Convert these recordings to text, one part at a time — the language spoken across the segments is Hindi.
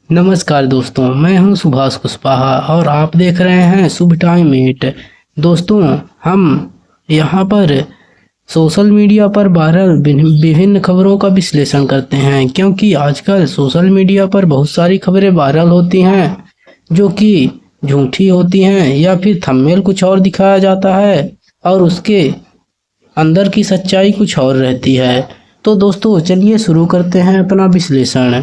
नमस्कार दोस्तों, मैं हूं सुभाष कुशवाहा और आप देख रहे हैं शुभ टाइम एट। दोस्तों, हम यहां पर सोशल मीडिया पर वायरल विभिन्न खबरों का विश्लेषण करते हैं, क्योंकि आजकल सोशल मीडिया पर बहुत सारी खबरें वायरल होती हैं जो कि झूठी होती हैं, या फिर थंबनेल कुछ और दिखाया जाता है और उसके अंदर की सच्चाई कुछ और रहती है। तो दोस्तों, चलिए शुरू करते हैं अपना विश्लेषण।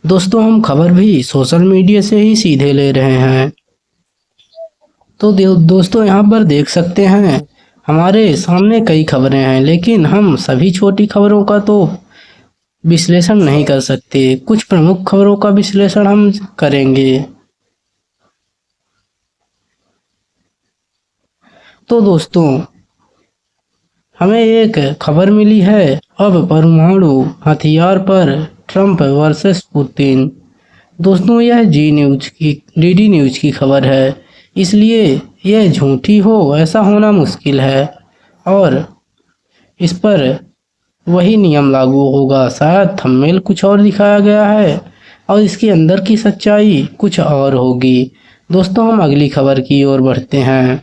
दोस्तों, हम खबर भी सोशल मीडिया से ही सीधे ले रहे हैं। तो दोस्तों, यहाँ पर देख सकते हैं हमारे सामने कई खबरें हैं, लेकिन हम सभी छोटी खबरों का तो विश्लेषण नहीं कर सकते। कुछ प्रमुख खबरों का विश्लेषण हम करेंगे। तो दोस्तों, हमें एक खबर मिली है, अब परमाणु हथियार पर ट्रंप वर्सेस पुतिन। दोस्तों, यह डीडी न्यूज की खबर है, इसलिए यह झूठी हो ऐसा होना मुश्किल है और इस पर वही नियम लागू होगा। शायद थंबनेल कुछ और दिखाया गया है और इसके अंदर की सच्चाई कुछ और होगी। दोस्तों, हम अगली खबर की ओर बढ़ते हैं।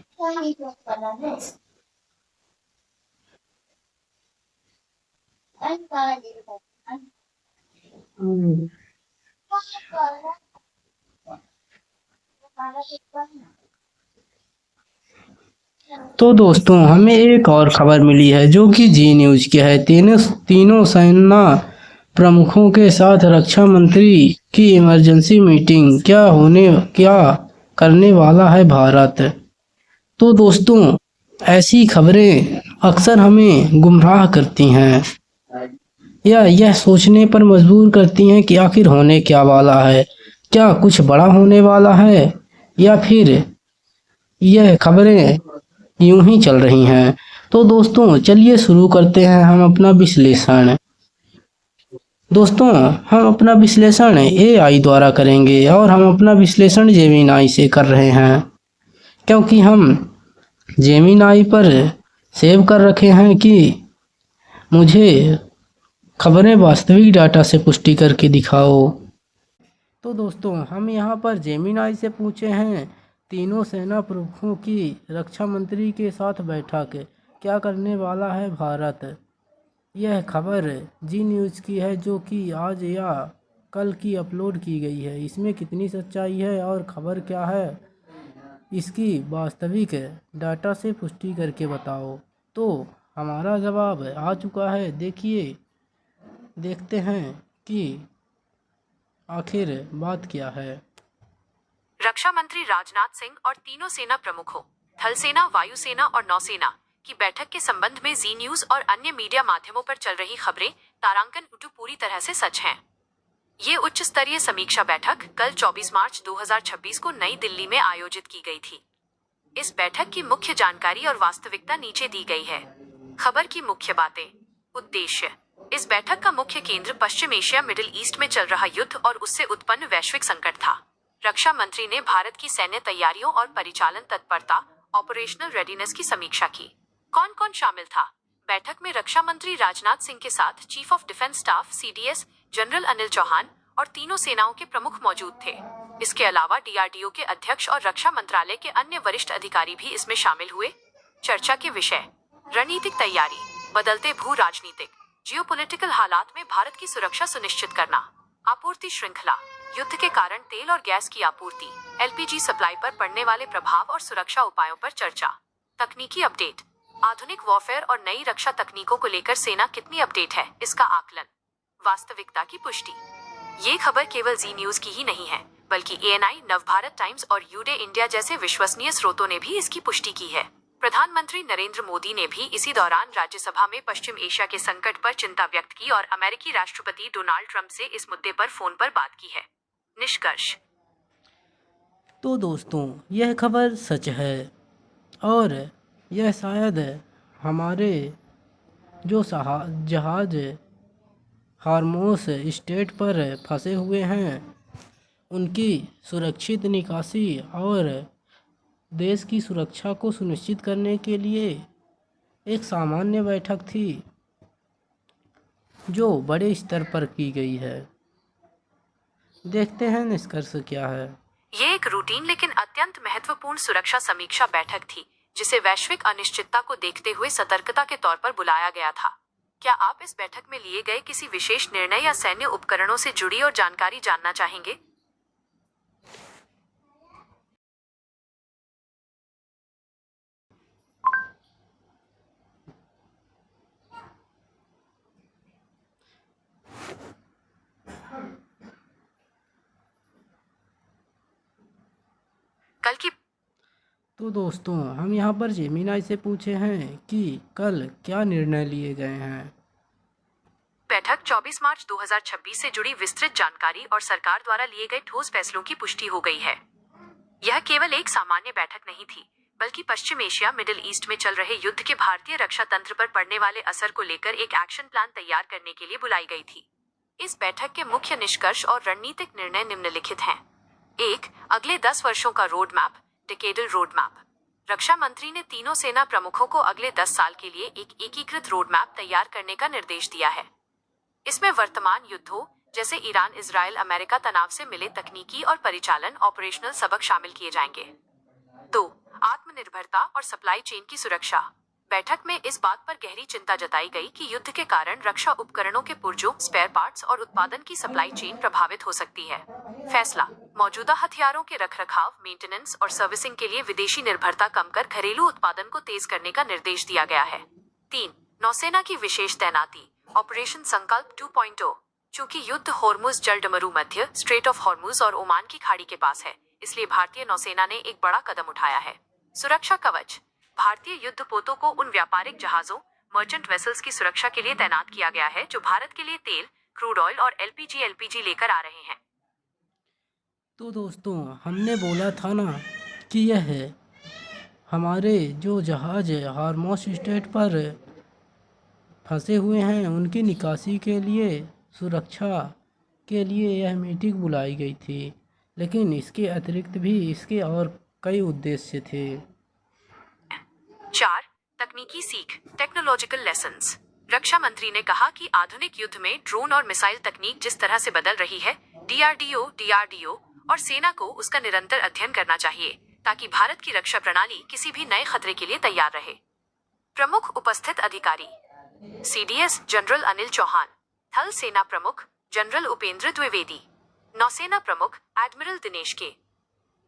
तो दोस्तों, हमें एक और खबर मिली है जो कि जी न्यूज की है। तीनों तीनों सेना प्रमुखों के साथ रक्षा मंत्री की इमरजेंसी मीटिंग, क्या करने वाला है भारत। तो दोस्तों, ऐसी खबरें अक्सर हमें गुमराह करती हैं या यह सोचने पर मजबूर करती हैं कि आखिर होने क्या वाला है। क्या कुछ बड़ा होने वाला है, या फिर यह खबरें यूं ही चल रही हैं। तो दोस्तों, चलिए शुरू करते हैं हम अपना विश्लेषण। दोस्तों, हम अपना विश्लेषण एआई द्वारा करेंगे और हम अपना विश्लेषण जेमिनाई से कर रहे हैं, क्योंकि हम जेमिनाई पर सेव कर रखे हैं कि मुझे खबरें वास्तविक डाटा से पुष्टि करके दिखाओ। तो दोस्तों, हम यहाँ पर जेमिनाई से पूछे हैं, तीनों सेना प्रमुखों की रक्षा मंत्री के साथ बैठक, क्या करने वाला है भारत। यह खबर जी न्यूज़ की है, जो कि आज या कल की अपलोड की गई है। इसमें कितनी सच्चाई है और खबर क्या है, इसकी वास्तविक डाटा से पुष्टि करके बताओ। तो हमारा जवाब आ चुका है। देखते हैं कि आखिर बात क्या है। रक्षा मंत्री राजनाथ सिंह और तीनों सेना प्रमुखों, थल सेना, वायुसेना और नौसेना की बैठक के संबंध में जी न्यूज और अन्य मीडिया माध्यमों पर चल रही खबरें तारांकन पूरी तरह से सच हैं। ये उच्च स्तरीय समीक्षा बैठक कल 24 मार्च 2026 को नई दिल्ली में आयोजित की गई थी। इस बैठक की मुख्य जानकारी और वास्तविकता नीचे दी गई है। खबर की मुख्य बातें। उद्देश्य। इस बैठक का मुख्य केंद्र पश्चिम एशिया मिडिल ईस्ट में चल रहा युद्ध और उससे उत्पन्न वैश्विक संकट था। रक्षा मंत्री ने भारत की सैन्य तैयारियों और परिचालन तत्परता, ऑपरेशनल रेडीनेस की समीक्षा की। कौन कौन शामिल था? बैठक में रक्षा मंत्री राजनाथ सिंह के साथ chief of defence staff CDS general Anil Chauhan और तीनों सेनाओं के प्रमुख मौजूद थे। इसके अलावा डीआरडीओ के अध्यक्ष और रक्षा मंत्रालय के अन्य वरिष्ठ अधिकारी भी इसमें शामिल हुए। चर्चा के विषय। रणनीतिक तैयारी, बदलते भू राजनीतिक जियोपॉलिटिकल हालात में भारत की सुरक्षा सुनिश्चित करना। आपूर्ति श्रृंखला, युद्ध के कारण तेल और गैस की आपूर्ति, एलपीजी सप्लाई पर पड़ने वाले प्रभाव और सुरक्षा उपायों पर चर्चा। तकनीकी अपडेट, आधुनिक वॉरफेयर और नई रक्षा तकनीकों को लेकर सेना कितनी अपडेट है, इसका आकलन। वास्तविकता की पुष्टि। ये खबर केवल जी न्यूज की ही नहीं है, बल्कि एएनआई, नवभारत टाइम्स और यूडे इंडिया जैसे विश्वसनीय स्रोतों ने भी इसकी पुष्टि की है। प्रधानमंत्री नरेंद्र मोदी ने भी इसी दौरान राज्यसभा में पश्चिम एशिया के संकट पर चिंता व्यक्त की और अमेरिकी राष्ट्रपति डोनाल्ड ट्रंप से इस मुद्दे पर फोन पर बात की है। निष्कर्ष। तो दोस्तों, यह खबर सच है और यह शायद हमारे जो जहाज हार्मोस स्टेट पर फंसे हुए हैं उनकी सुरक्षित निकासी और देश की सुरक्षा को सुनिश्चित करने के लिए एक सामान्य बैठक थी जो बड़े स्तर पर की गई है। देखते हैं निष्कर्ष क्या है। ये एक रूटीन लेकिन अत्यंत महत्वपूर्ण सुरक्षा समीक्षा बैठक थी, जिसे वैश्विक अनिश्चितता को देखते हुए सतर्कता के तौर पर बुलाया गया था। क्या आप इस बैठक में लिए गए किसी विशेष निर्णय या सैन्य उपकरणों से जुड़ी और जानकारी जानना चाहेंगे? कल की तो दोस्तों हम यहाँ पर जेमिनाई से पूछे हैं कि कल क्या निर्णय लिए गए हैं। बैठक 24 मार्च 2026 से जुड़ी विस्तृत जानकारी और सरकार द्वारा लिए गए ठोस फैसलों की पुष्टि हो गई है। यह केवल एक सामान्य बैठक नहीं थी, बल्कि पश्चिम एशिया मिडिल ईस्ट में चल रहे युद्ध के भारतीय रक्षा तंत्र पर पड़ने वाले असर को लेकर एक एक्शन प्लान तैयार करने के लिए बुलाई गई थी। इस बैठक के मुख्य निष्कर्ष और रणनीतिक निर्णय निम्नलिखित हैं। 1. अगले 10 वर्षों का road map, decadal road map. रक्षा मंत्री ने तीनों सेना प्रमुखों को अगले 10 साल के लिए एक एकीकृत रोड मैप तैयार करने का निर्देश दिया है। इसमें वर्तमान युद्धों जैसे ईरान, इजराइल, अमेरिका तनाव से मिले तकनीकी और परिचालन ऑपरेशनल सबक शामिल किए जाएंगे। 2. आत्मनिर्भरता और सप्लाई चेन की सुरक्षा। बैठक में इस बात पर गहरी चिंता जताई गई कि युद्ध के कारण रक्षा उपकरणों के पुर्जों, स्पेयर पार्ट्स और उत्पादन की सप्लाई चेन प्रभावित हो सकती है। फैसला: मौजूदा हथियारों के रखरखाव, मेंटेनेंस और सर्विसिंग के लिए विदेशी निर्भरता कम कर घरेलू उत्पादन को तेज करने का निर्देश दिया गया है। 3. नौसेना की विशेष तैनाती, ऑपरेशन संकल्प 2.0। चूंकि युद्ध होर्मुज जलडमरू मध्य, स्ट्रेट ऑफ होर्मुज और ओमान की खाड़ी के पास है, इसलिए भारतीय नौसेना ने एक बड़ा कदम उठाया है। सुरक्षा कवच: भारतीय युद्धपोतों को उन व्यापारिक जहाजों, मर्चेंट वेसल्स की सुरक्षा के लिए तैनात किया गया है जो भारत के लिए तेल, क्रूड ऑयल और एलपीजी लेकर आ रहे हैं। तो दोस्तों हमने बोला था ना कि यह हमारे जो जहाज हार्मोस स्ट्रेट पर फंसे हुए हैं उनकी निकासी के लिए, सुरक्षा के लिए यह मीटिंग बुलाई गई थी, लेकिन इसके अतिरिक्त भी इसके और कई उद्देश्य थे। 4. तकनीकी सीख, टेक्नोलॉजिकल लेसन्स। रक्षा मंत्री ने कहा कि आधुनिक युद्ध में ड्रोन और मिसाइल तकनीक जिस तरह से बदल रही है, डीआरडीओ और सेना को उसका निरंतर अध्ययन करना चाहिए ताकि भारत की रक्षा प्रणाली किसी भी नए खतरे के लिए तैयार रहे। प्रमुख उपस्थित अधिकारी: सीडीएस जनरल अनिल चौहान, थल सेना प्रमुख जनरल उपेंद्र द्विवेदी, नौसेना प्रमुख एडमिरल दिनेश के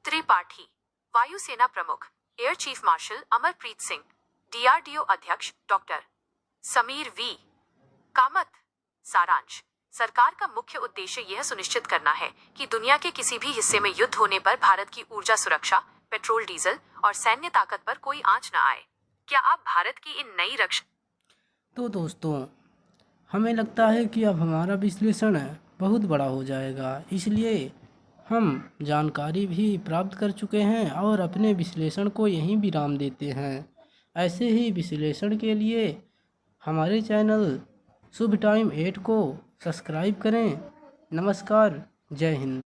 त्रिपाठी, वायुसेना प्रमुख air chief marshal Amarpreet Singh, DRDO अध्यक्ष डॉक्टर समीर वी कामत। सारांश: सरकार का मुख्य उद्देश्य यह सुनिश्चित करना है कि दुनिया के किसी भी हिस्से में युद्ध होने पर भारत की ऊर्जा सुरक्षा, पेट्रोल, डीजल और सैन्य ताकत पर कोई आंच न आए। क्या आप भारत की इन नई रक्षा तो दोस्तों हमें लगता है कि अब हमारा विश्लेषण बहुत बड़ा हो जाएगा, इसलिए हम जानकारी भी प्राप्त कर चुके हैं और अपने विश्लेषण को यहीं विराम देते हैं। ऐसे ही विश्लेषण के लिए हमारे चैनल शुभ टाइम 8 को सब्सक्राइब करें। नमस्कार, जय हिंद।